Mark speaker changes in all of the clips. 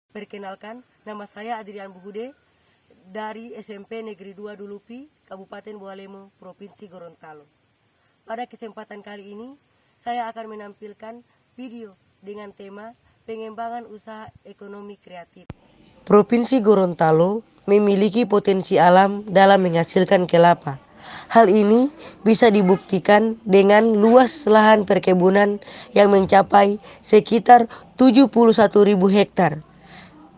Speaker 1: Perkenalkan, nama saya Adrian Buhude dari SMP Negeri 2 Dulupi, Kabupaten Bualemo, Provinsi Gorontalo. Pada kesempatan kali ini, saya akan menampilkan video dengan tema pengembangan usaha ekonomi kreatif. Provinsi Gorontalo memiliki potensi alam dalam menghasilkan kelapa. Hal ini bisa dibuktikan dengan luas lahan perkebunan yang mencapai sekitar 71.000 hektar.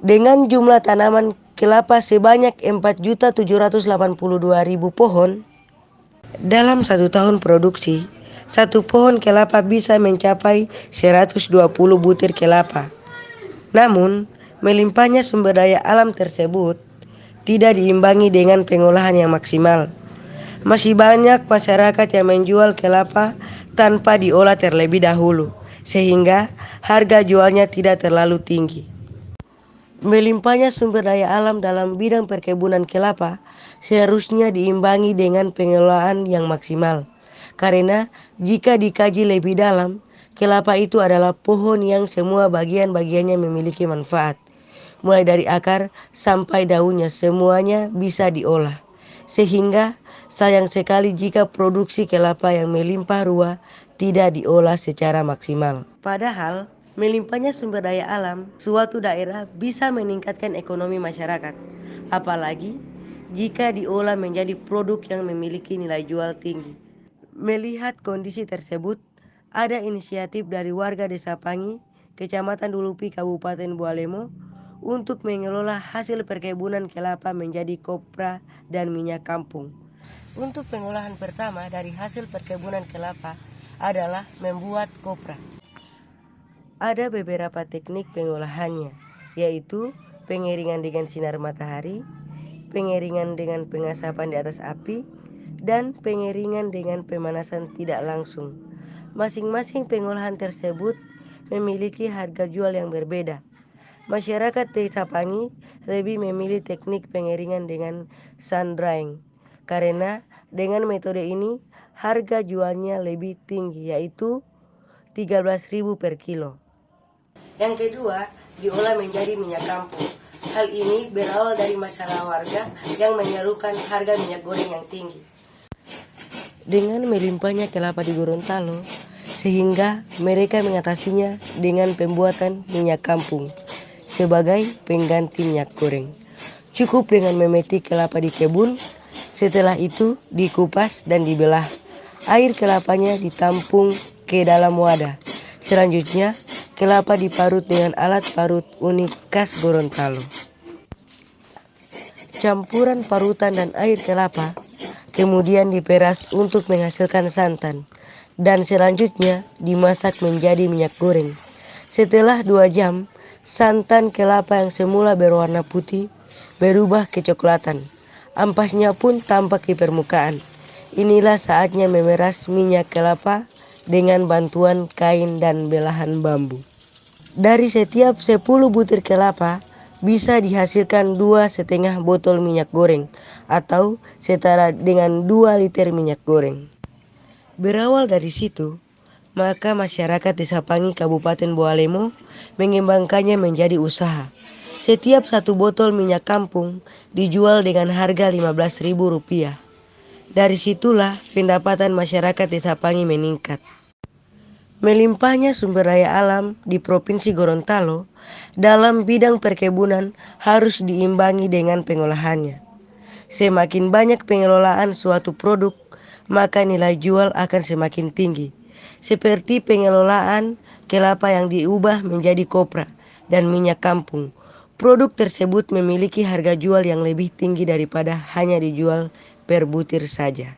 Speaker 1: Dengan jumlah tanaman kelapa sebanyak 4.782.000 pohon, dalam satu tahun produksi, satu pohon kelapa bisa mencapai 120 butir kelapa. Namun, melimpahnya sumber daya alam tersebut tidak diimbangi dengan pengolahan yang maksimal. Masih banyak masyarakat yang menjual kelapa tanpa diolah terlebih dahulu, sehingga harga jualnya tidak terlalu tinggi. Melimpahnya sumber daya alam dalam bidang perkebunan kelapa seharusnya diimbangi dengan pengolahan yang maksimal. Karena jika dikaji lebih dalam, kelapa itu adalah pohon yang semua bagian-bagiannya memiliki manfaat. Mulai dari akar sampai daunnya semuanya bisa diolah. Sehingga sayang sekali jika produksi kelapa yang melimpah ruah tidak diolah secara maksimal. Padahal melimpahnya sumber daya alam suatu daerah bisa meningkatkan ekonomi masyarakat. Apalagi jika diolah menjadi produk yang memiliki nilai jual tinggi. Melihat kondisi tersebut, ada inisiatif dari warga Desa Pangi, Kecamatan Dulupi, Kabupaten Bualemo, untuk mengelola hasil perkebunan kelapa menjadi kopra dan minyak kampung. Untuk pengolahan pertama dari hasil perkebunan kelapa adalah membuat kopra. Ada beberapa teknik pengolahannya, yaitu pengeringan dengan sinar matahari, pengeringan dengan pengasapan di atas api, dan pengeringan dengan pemanasan tidak langsung. Masing-masing pengolahan tersebut memiliki harga jual yang berbeda. Masyarakat Desa Pangi lebih memilih teknik pengeringan dengan sun drying, karena dengan metode ini harga jualnya lebih tinggi, yaitu 13.000 per kilo. Yang kedua, diolah menjadi minyak kampung. Hal ini berawal dari masalah warga yang menyerukan harga minyak goreng yang tinggi. Dengan melimpahnya kelapa di Gorontalo, sehingga mereka mengatasinya dengan pembuatan minyak kampung sebagai pengganti minyak goreng. Cukup dengan memetik kelapa di kebun, setelah itu dikupas dan dibelah. Air kelapanya ditampung ke dalam wadah. Selanjutnya, kelapa diparut dengan alat parut unik khas Gorontalo. Campuran parutan dan air kelapa kemudian diperas untuk menghasilkan santan, dan selanjutnya dimasak menjadi minyak goreng. Setelah 2 jam, santan kelapa yang semula berwarna putih berubah kecoklatan. Ampasnya pun tampak di permukaan. Inilah saatnya memeras minyak kelapa dengan bantuan kain dan belahan bambu. Dari setiap 10 butir kelapa bisa dihasilkan 2,5 botol minyak goreng atau setara dengan 2 liter minyak goreng. Berawal dari situ, maka masyarakat Desa Pangi Kabupaten Bualemo mengembangkannya menjadi usaha. Setiap 1 botol minyak kampung dijual dengan harga Rp15.000. Dari situlah pendapatan masyarakat Desa Pangi meningkat. Melimpahnya sumber daya alam di Provinsi Gorontalo dalam bidang perkebunan harus diimbangi dengan pengolahannya. Semakin banyak pengelolaan suatu produk, maka nilai jual akan semakin tinggi. Seperti pengelolaan kelapa yang diubah menjadi kopra dan minyak kampung. Produk tersebut memiliki harga jual yang lebih tinggi daripada hanya dijual per butir saja.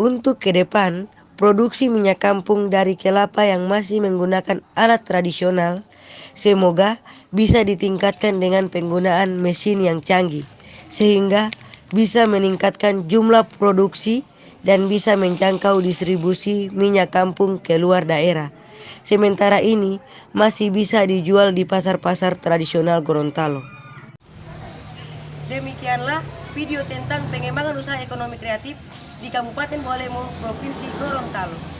Speaker 1: Untuk ke depan, produksi minyak kampung dari kelapa yang masih menggunakan alat tradisional semoga bisa ditingkatkan dengan penggunaan mesin yang canggih, sehingga bisa meningkatkan jumlah produksi dan bisa menjangkau distribusi minyak kampung ke luar daerah. Sementara ini masih bisa dijual di pasar-pasar tradisional Gorontalo. Demikianlah video tentang pengembangan usaha ekonomi kreatif di Kabupaten Bualemo, Provinsi Gorontalo.